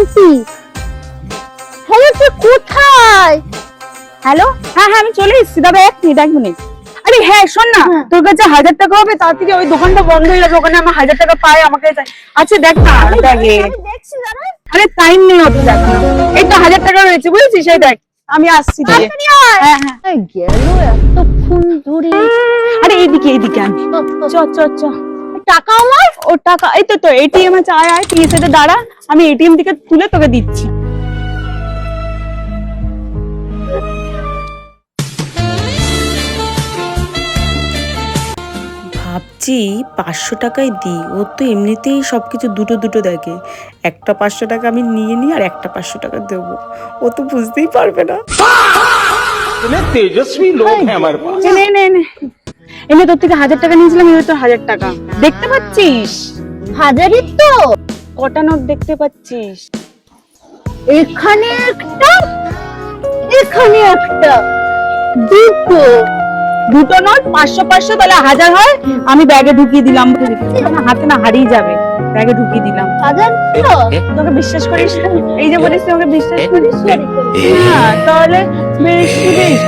Aunty, hello তুই কোথায়? Hello, হ্যাঁ হ্যাঁ আমি চলে এসেছি, দাদা এক মিনিট। আরে হ্যাঁ শোন না, তোর কাছে 1000 টাকা হবে? তাড়াতাড়ি, ওই দোকানটা বন্ধ হয়ে যাবে, ওখানে আমার 1000 টাকা পাই, আমাকে চাই। আচ্ছা দেখ না, দেখে আমি দেখছি দাঁড়া। আরে টাইম নেই অত, দেখ না এই তো 1000 টাকা রয়েছে, বুঝেছিস? সেই দেখ, আমি আসছি দিয়ে। তাড়াতাড়ি আয়। হ্যাঁ হ্যাঁ, এই গেল এতক্ষণ ধরে। আরে এইদিকে আমি চ চ চ। টাকা আমার? ও টাকা এই তো এটিএম আছে, আয় আয় তুই এসে দাঁড়া, আমি এটিএম থেকে তুলে তোকে দিচ্ছি। ভাবছি 500 টাকাই দিই, ওর তো এমনিতেই সবকিছু দুটো দুটো দেখে। একটা 500 টাকা আমি নিয়ে নিই আর একটা 500 টাকা দেবো, ও তো বুঝতেই পারবে না। इतने तेजस्वी लोग हैं हमारे पास। নে নে নে, এনে তোর থেকে 1000 টাকা নিয়েছিলাম, এই তোর 1000 টাকা। দেখতে পাচ্ছিস হাজারই তো। কটা নোট দেখতে পাচ্ছিস? এখানে একটা, এখানে একটা, দুটো। দুটো নোট 500 তাহলে 1000 হয়। আমি ব্যাগে ঢুকিয়ে দিলাম, আমার হাতে না হারিয়ে যাবে, ব্যাগে ঢুকিয়ে দিলাম। হাজার তো? তোকে বিশ্বাস করিস না? এই যে বলিস তুই আমাকে বিশ্বাস করিস না, তাহলে বেশ বেশ